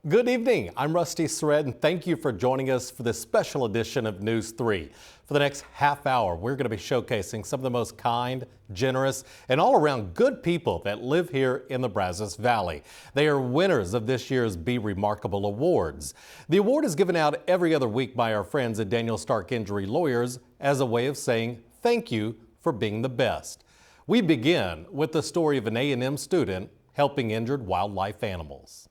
Good evening. I'm Rusty Surratt, and thank you for joining us for this special edition of News 3. For the next half hour, we're going to be showcasing some of the most kind, generous, and all-around good people that live here in the Brazos Valley. They are winners of this year's Be Remarkable Awards. The award is given out every other week by our friends at Daniel Stark Injury Lawyers as a way of saying thank you for being the best. We begin with the story of an A&M student helping injured wildlife animals.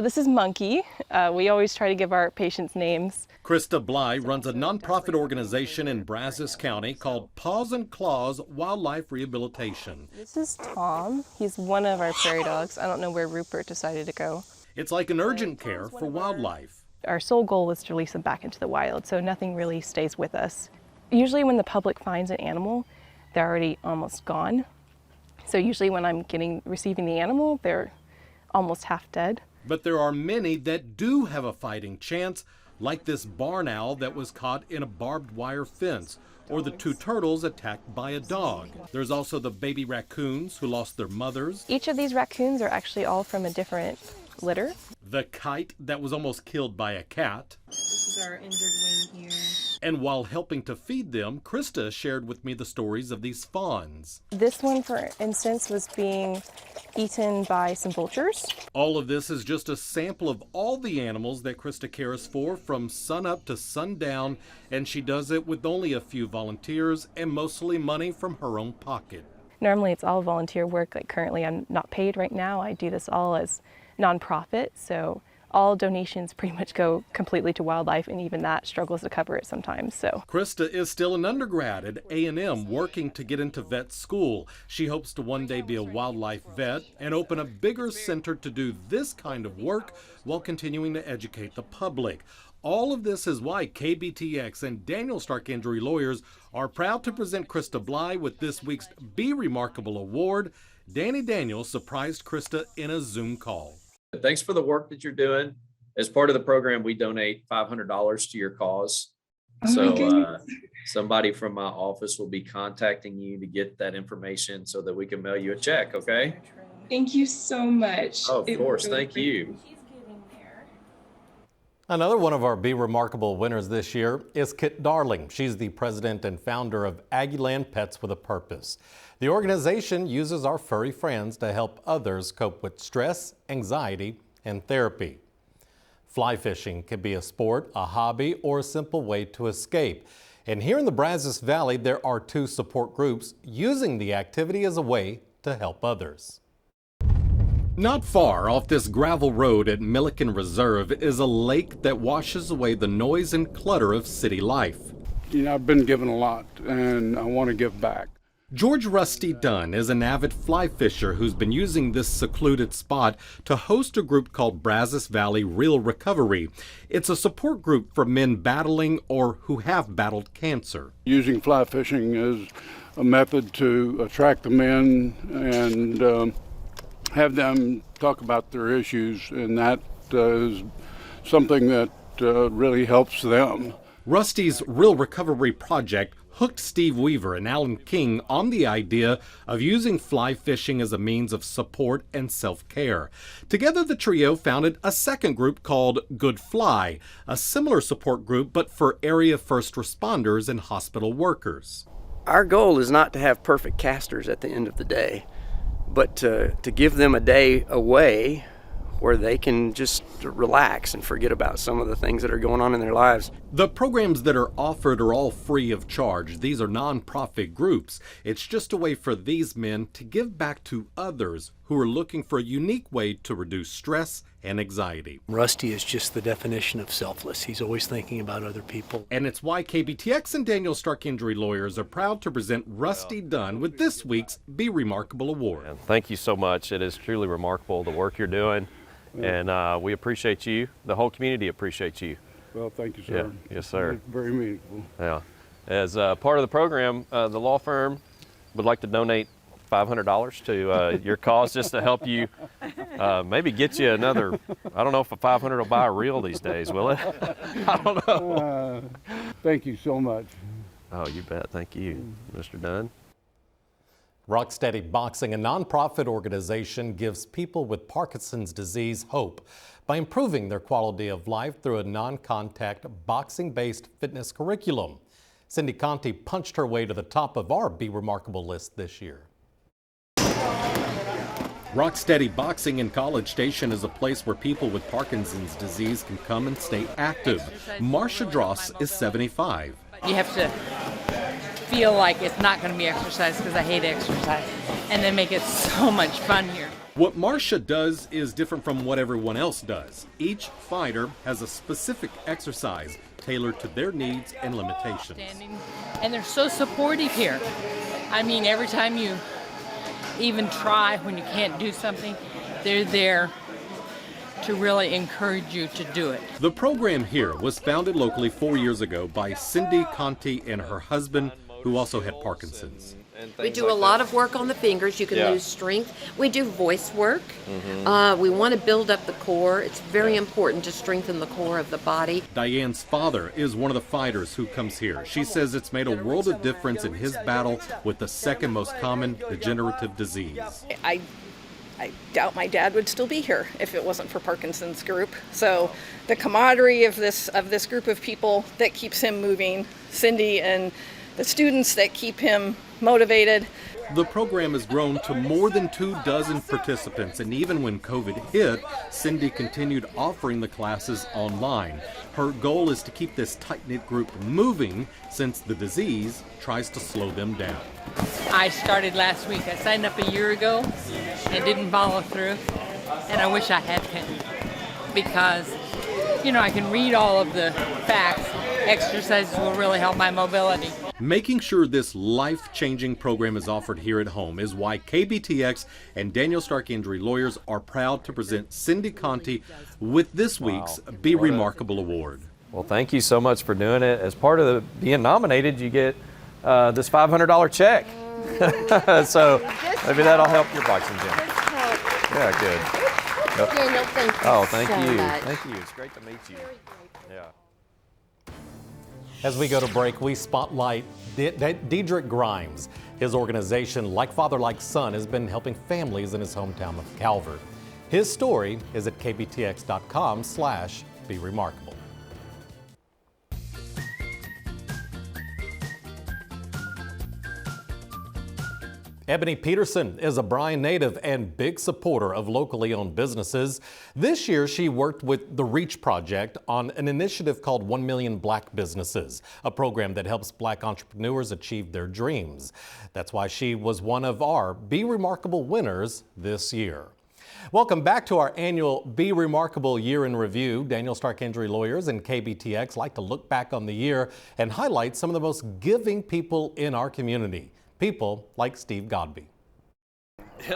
This is Monkey. We always try to give our patients names. Krista Bly runs a nonprofit organization in Brazos County called Paws and Claws Wildlife Rehabilitation. This is Tom. He's one of our prairie dogs. I don't know where Rupert decided to go. It's like an urgent care for wildlife. Our sole goal is to release them back into the wild, so nothing really stays with us. Usually when the public finds an animal, they're already almost gone. So usually when I'm receiving the animal, they're almost half dead. But there are many that do have a fighting chance, like this barn owl that was caught in a barbed wire fence, or the two turtles attacked by a dog. There's also the baby raccoons who lost their mothers. Each of these raccoons are actually all from a different litter. The kite that was almost killed by a cat. This is our injured wing here. And while helping to feed them, Krista shared with me the stories of these fawns. This one, for instance, was being eaten by some vultures. All of this is just a sample of all the animals that Krista cares for from sunup to sundown, and she does it with only a few volunteers and mostly money from her own pocket. Normally it's all volunteer work. Like currently I'm not paid right now. I do this all as nonprofit, so all donations pretty much go completely to wildlife, and even that struggles to cover it sometimes. So Krista is still an undergrad at A&M working to get into vet school. She hopes to one day be a wildlife vet and open a bigger center to do this kind of work while continuing to educate the public. All of this is why KBTX and Daniel Stark Injury Lawyers are proud to present Krista Bly with this week's Be Remarkable Award. Danny Daniels surprised Krista in a Zoom call. Thanks for the work that you're doing. As part of the program, we donate $500 to your cause. So somebody from my office will be contacting you to get that information so that we can mail you a check, okay? Thank you so much. Oh, of course, thank you. Another one of our Be Remarkable winners this year is Kit Darling. She's the president and founder of Aggieland Pets with a Purpose. The organization uses our furry friends to help others cope with stress, anxiety, and therapy. Fly fishing can be a sport, a hobby, or a simple way to escape. And here in the Brazos Valley, there are two support groups using the activity as a way to help others. Not far off this gravel road at Milliken Reserve is a lake that washes away the noise and clutter of city life. You know, I've been given a lot, and I want to give back. George Rusty Dunn is an avid fly fisher who's been using this secluded spot to host a group called Brazos Valley Real Recovery. It's a support group for men battling or who have battled cancer. Using fly fishing is a method to attract them in and have them talk about their issues, and that is something that really helps them. Rusty's Real Recovery Project hooked Steve Weaver and Alan King on the idea of using fly fishing as a means of support and self-care. Together, the trio founded a second group called Good Fly, a similar support group but for area first responders and hospital workers. Our goal is not to have perfect casters at the end of the day, but to give them a day away where they can just relax and forget about some of the things that are going on in their lives. The programs that are offered are all free of charge. These are nonprofit groups. It's just a way for these men to give back to others who are looking for a unique way to reduce stress and anxiety. Rusty is just the definition of selfless. He's always thinking about other people. And it's why KBTX and Daniel Stark Injury Lawyers are proud to present Rusty Dunn with this week's Be Remarkable Award. Thank you so much. It is truly remarkable, the work you're doing. And we appreciate you. The whole community appreciates you. Well, thank you, sir. Yeah. Yes, sir. It's very meaningful. Yeah. As part of the program, the law firm would like to donate $500 to your cause just to help you maybe get you another, I don't know if a 500 will buy a reel these days, will it? I don't know. Thank you so much. Oh, you bet. Thank you, Mr. Dunn. Rocksteady Boxing, a nonprofit organization, gives people with Parkinson's disease hope by improving their quality of life through a non-contact boxing-based fitness curriculum. Cindy Conti punched her way to the top of our Be Remarkable list this year. Rocksteady Boxing in College Station is a place where people with Parkinson's disease can come and stay active. Marcia Dross is 75. You have to feel like it's not going to be exercise because I hate exercise, and they make it so much fun here. What Marcia does is different from what everyone else does. Each fighter has a specific exercise tailored to their needs and limitations. And they're so supportive here. I mean, every time you even try when you can't do something, they're there to really encourage you to do it. The program here was founded locally 4 years ago by Cindy Conti and her husband, who also had Parkinson's. We do a lot of work on the fingers. You can lose strength. We do voice work. We want to build up the core. It's very important to strengthen the core of the body. Diane's father is one of the fighters who comes here. She says it's made a world of difference in his battle with the second most common degenerative disease. I doubt my dad would still be here if it wasn't for Parkinson's group. So the camaraderie of this group of people that keeps him moving, Cindy and the students that keep him motivated. The program has grown to more than 24 participants, and even when COVID hit, Cindy continued offering the classes online. Her goal is to keep this tight-knit group moving since the disease tries to slow them down. I started last week. I signed up a year ago and didn't follow through, and I wish I had been, because, you know, I can read all of the facts. Exercises will really help my mobility. Making sure this life-changing program is offered here at home is why KBTX and Daniel Stark Injury Lawyers are proud to present Cindy Conti with this week's Be Remarkable Award. Well, thank you so much for doing it. As part of being nominated, you get this $500 check. So maybe that'll help your boxing gym. Yeah, good. Yep. Daniel, thank you Thank so you. much. Thank you. It's great to meet you. Yeah. As we go to break, we spotlight Dedrick Grimes. His organization, Like Father, Like Son, has been helping families in his hometown of Calvert. His story is at kbtx.com/beremarkable. Ebony Peterson is a Bryan native and big supporter of locally owned businesses. This year, she worked with the REACH Project on an initiative called 1 Million Black Businesses, a program that helps Black entrepreneurs achieve their dreams. That's why she was one of our Be Remarkable winners this year. Welcome back to our annual Be Remarkable Year in Review. Daniel Stark Injury Lawyers and KBTX like to look back on the year and highlight some of the most giving people in our community. People like Steve Godby. He's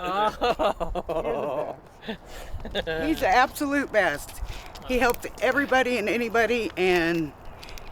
the absolute best. He helped everybody and anybody, and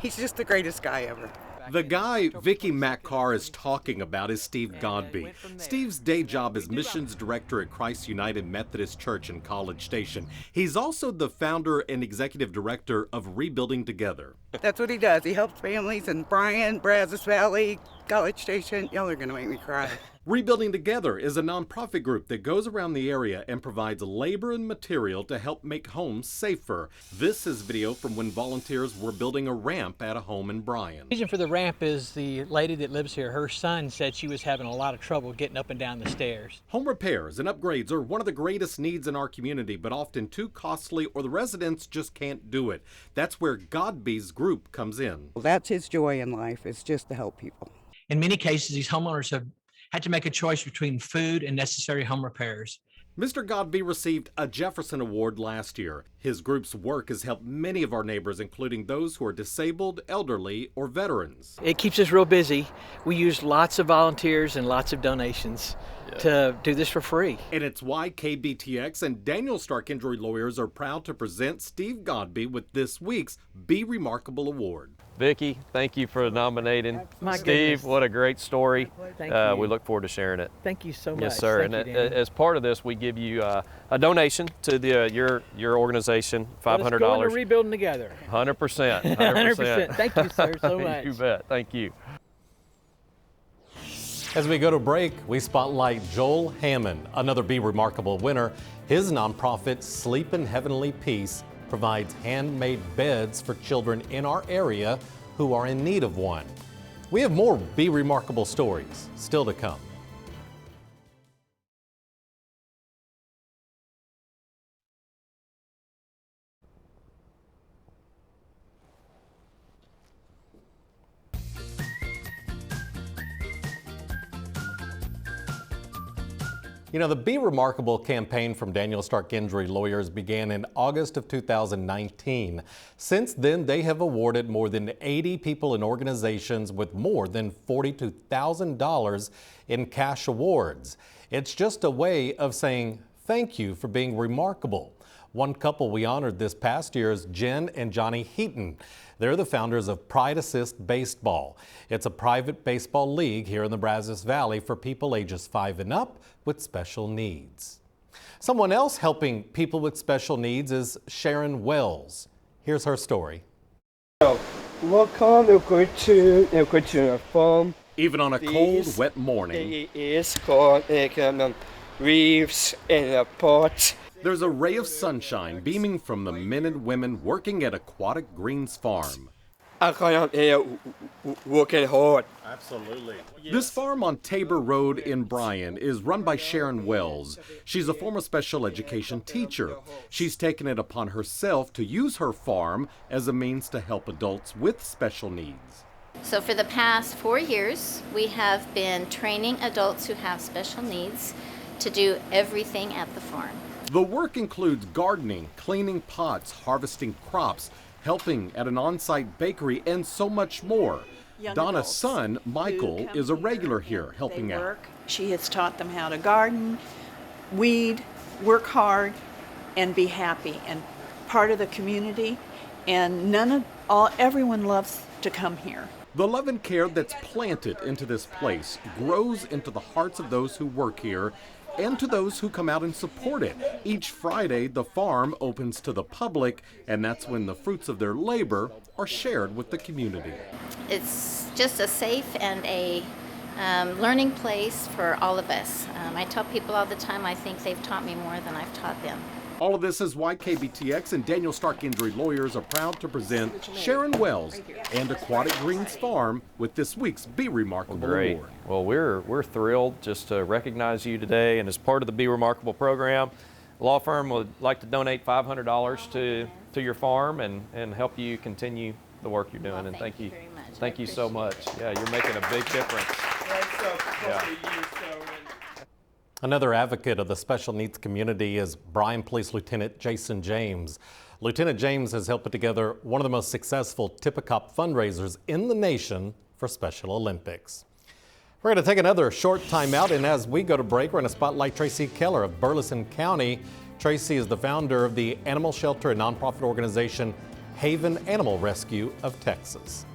he's just the greatest guy ever. The guy Vicky McCarr is talking about is Steve Godby. Steve's day job is missions director at Christ United Methodist Church in College Station. He's also the founder and executive director of Rebuilding Together. That's what he does. He helps families in Bryan, Brazos Valley, College Station. Y'all are going to make me cry. Rebuilding Together is a nonprofit group that goes around the area and provides labor and material to help make homes safer. This is video from when volunteers were building a ramp at a home in Bryan. The reason for the ramp is the lady that lives here, her son said she was having a lot of trouble getting up and down the stairs. Home repairs and upgrades are one of the greatest needs in our community, but often too costly or the residents just can't do it. That's where Godby's group comes in. Well, that's his joy in life, is just to help people. In many cases, these homeowners have had to make a choice between food and necessary home repairs. Mr. Godby received a Jefferson Award last year. His group's work has helped many of our neighbors, including those who are disabled, elderly, or veterans. It keeps us real busy. We use lots of volunteers and lots of donations to do this for free. And it's why KBTX and Daniel Stark Injury Lawyers are proud to present Steve Godby with this week's Be Remarkable Award. Vicky, thank you for nominating. My Steve, goodness. what a great story. Thank you. We look forward to sharing it. Thank you so much. Yes, sir. Thank And you, Daniel. as part of this, we give you a donation to your organization, $500. Let's go into Rebuilding Together. 100%. 100%. Thank you, sir, so much. You bet. Thank you. As we go to break, we spotlight Joel Hammond, another Be Remarkable winner. His nonprofit, Sleep in Heavenly Peace, provides handmade beds for children in our area who are in need of one. We have more Be Remarkable stories still to come. You know, the Be Remarkable campaign from Daniel Stark Injury Lawyers began in August of 2019. Since then, they have awarded more than 80 people and organizations with more than $42,000 in cash awards. It's just a way of saying thank you for being remarkable. One couple we honored this past year is Jen and Johnny Heaton. They're the founders of Pride Assist Baseball. It's a private baseball league here in the Brazos Valley for people ages 5 and up with special needs. Someone else helping people with special needs is Sharon Wells. Here's her story. Welcome, we're going to a farm. Even on a cold, wet morning, It is called reefs in a pot. there's a ray of sunshine beaming from the men and women working at Aquatic Greens Farm. I can't working hard. Absolutely. This farm on Tabor Road in Bryan is run by Sharon Wells. She's a former special education teacher. She's taken it upon herself to use her farm as a means to help adults with special needs. So for the past 4 years, we have been training adults who have special needs to do everything at the farm. The work includes gardening, cleaning pots, harvesting crops, helping at an on-site bakery, and so much more. Donna's son, Michael, is a regular here helping out. She has taught them how to garden, weed, work hard, and be happy and part of the community. And everyone loves to come here. The love and care that's planted into this place grows into the hearts of those who work here and to those who come out and support it. Each Friday, the farm opens to the public, and that's when the fruits of their labor are shared with the community. It's just a safe and a learning place for all of us. I tell people all the time, I think they've taught me more than I've taught them. All of this is why KBTX and Daniel Stark Injury Lawyers are proud to present Sharon Wells and Aquatic Greens Farm with this week's Be Remarkable Great. Award. Well, we're thrilled just to recognize you today, and as part of the Be Remarkable program, the law firm would like to donate $500 to your farm and help you continue the work you're doing. And thank you very much. Thank you so much. Yeah, you're making a big difference. Another advocate of the special needs community is Bryan Police Lieutenant Jason James. Lieutenant James has helped put together one of the most successful Tip-A-Cop fundraisers in the nation for Special Olympics. We're going to take another short time out, and as we go to break, we're going to spotlight Tracy Keller of Burleson County. Tracy is the founder of the animal shelter and nonprofit organization Haven Animal Rescue of Texas.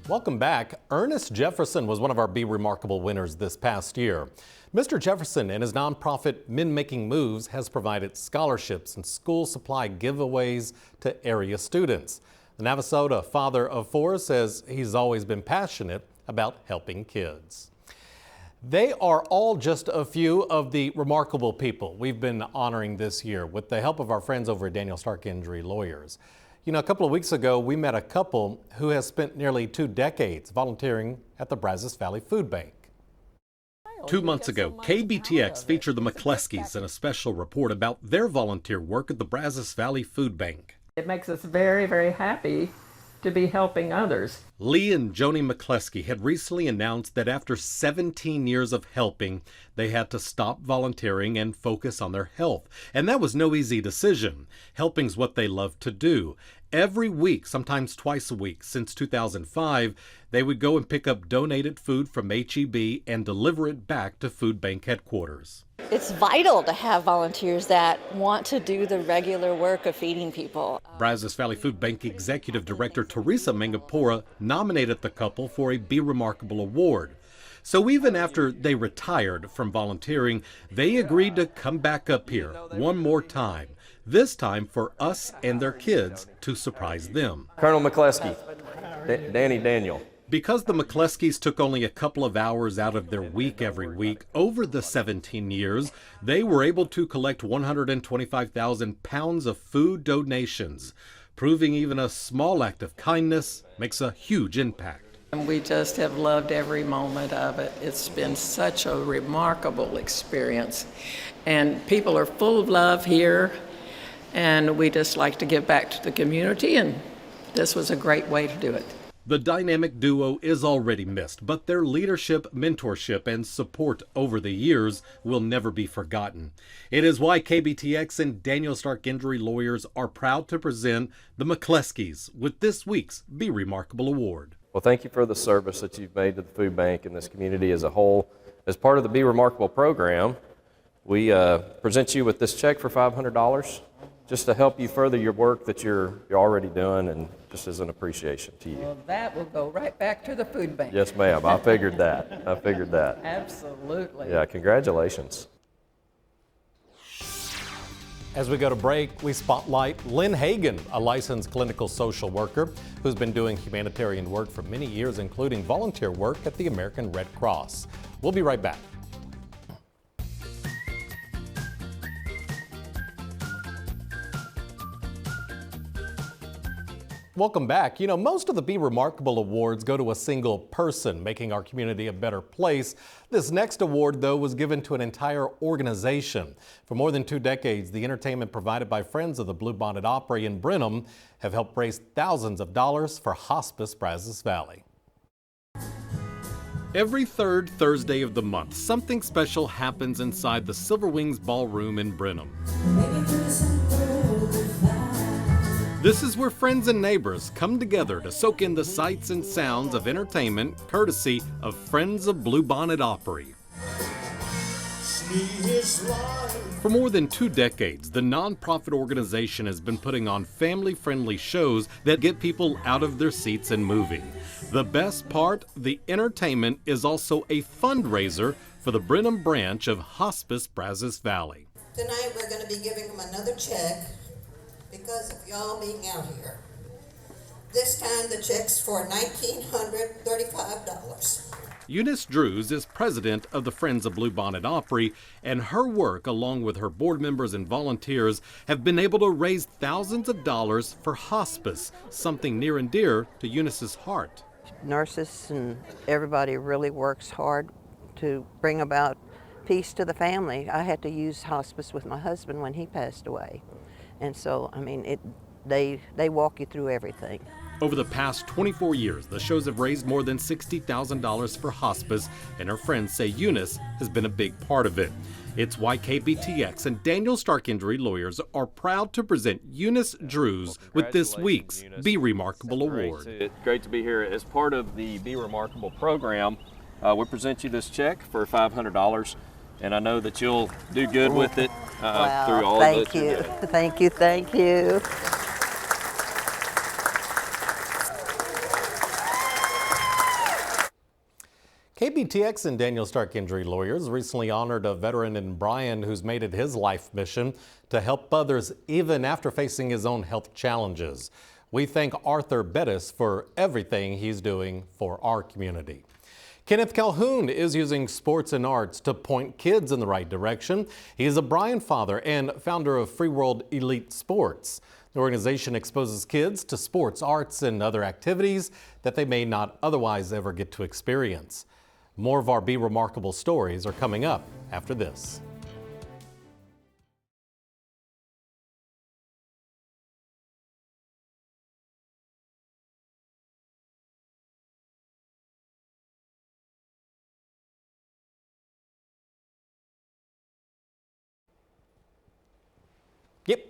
Welcome back. Ernest Jefferson was one of our Be Remarkable winners this past year. Mr. Jefferson and his nonprofit Men Making Moves has provided scholarships and school supply giveaways to area students. The Navasota father of 4 says he's always been passionate about helping kids. They are all just a few of the remarkable people we've been honoring this year with the help of our friends over at Daniel Stark Injury Lawyers. You know, a couple of weeks ago, we met a couple who has spent nearly 2 decades volunteering at the Brazos Valley Food Bank. 2 months ago, KBTX featured the McCleskys in a special report about their volunteer work at the Brazos Valley Food Bank. It makes us very, very happy to be helping others. Lee and Joni McCleskey had recently announced that after 17 years of helping, they had to stop volunteering and focus on their health. And that was no easy decision. Helping's what they love to do. Every week, sometimes twice a week, since 2005, they would go and pick up donated food from HEB and deliver it back to food bank headquarters. It's vital to have volunteers that want to do the regular work of feeding people. Brazos Valley Food Bank Executive Director Teresa Mangapura nominated the couple for a Be Remarkable Award. So even after they retired from volunteering, they agreed to come back up here one more time. this time for us and their kids to surprise them. Colonel McCleskey, Danny Daniel. Because the McCleskys took only a couple of hours out of their week every week, over the 17 years, they were able to collect 125,000 pounds of food donations, proving even a small act of kindness makes a huge impact. And we just have loved every moment of it. It's been such a remarkable experience. And people are full of love here, and we just like to give back to the community, and this was a great way to do it. The dynamic duo is already missed, but their leadership, mentorship, and support over the years will never be forgotten. It is why KBTX and Daniel Stark Injury Lawyers are proud to present the McCleskys with this week's Be Remarkable Award. Well, thank you for the service that you've made to the food bank and this community as a whole. As part of the Be Remarkable program, we present you with this check for $500 just to help you further your work that you're already doing, and just as an appreciation to you. Well, that will go right back to the food bank. Yes, ma'am. I figured that. Absolutely. Yeah, congratulations. As we go to break, we spotlight Lynn Hagan, a licensed clinical social worker who's been doing humanitarian work for many years, including volunteer work at the American Red Cross. We'll be right back. Welcome back. You know, most of the Be Remarkable awards go to a single person, making our community a better place. This next award, though, was given to an entire organization. For more than 2 decades, the entertainment provided by Friends of the Bluebonnet Opry in Brenham have helped raise thousands of dollars for Hospice Brazos Valley. Every third Thursday of the month, something special happens inside the Silver Wings Ballroom in Brenham. This is where friends and neighbors come together to soak in the sights and sounds of entertainment courtesy of Friends of Bluebonnet Opry. For more than 2 decades, the nonprofit organization has been putting on family-friendly shows that get people out of their seats and moving. The best part, the entertainment is also a fundraiser for the Brenham branch of Hospice Brazos Valley. Tonight we're going to be giving them another check because of y'all being out here. This time the check's for $1,935. Eunice Drews is president of the Friends of Bluebonnet Opry, and her work, along with her board members and volunteers, have been able to raise thousands of dollars for hospice, something near and dear to Eunice's heart. Nurses and everybody really works hard to bring about peace to the family. I had to use hospice with my husband when he passed away. And so, I mean, they walk you through everything. Over the past 24 years, the shows have raised more than $60,000 for hospice, and her friends say Eunice has been a big part of it. It's why KBTX and Daniel Stark Injury Lawyers are proud to present Eunice Drews with this week's Be Remarkable Award. It's great to be here. As part of the Be Remarkable program, we present you this check for $500. And I know that you'll do good with it through all of it. Thank you. Thank you. KBTX and Daniel Stark Injury Lawyers recently honored a veteran in Bryan who's made it his life mission to help others even after facing his own health challenges. We thank Arthur Bettis for everything he's doing for our community. Kenneth Calhoun is using sports and arts to point kids in the right direction. He is a Bryan father and founder of Free World Elite Sports. The organization exposes kids to sports, arts, and other activities that they may not otherwise ever get to experience. More of our Be Remarkable stories are coming up after this. Yep.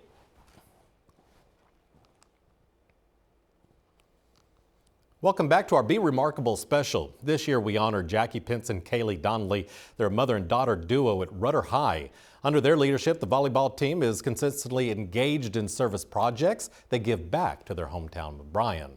Welcome back to our Be Remarkable special. This year we honored Jackie Pence and Kaylee Donnelly, their mother and daughter duo at Rudder High. Under their leadership, the volleyball team is consistently engaged in service projects that give back to their hometown of Bryan.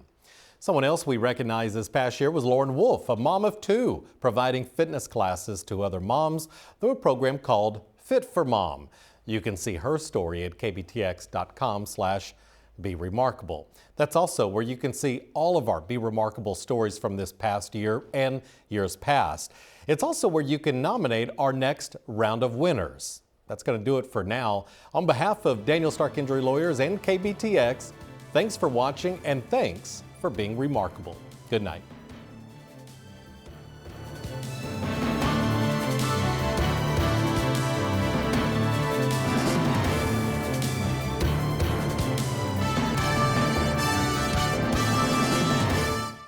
Someone else we recognized this past year was Lauren Wolf, a mom of 2, providing fitness classes to other moms through a program called Fit for Mom. You can see her story at kbtx.com/BeRemarkable. That's also where you can see all of our Be Remarkable stories from this past year and years past. It's also where you can nominate our next round of winners. That's going to do it for now. On behalf of Daniel Stark Injury Lawyers and KBTX, thanks for watching and thanks for being remarkable. Good night.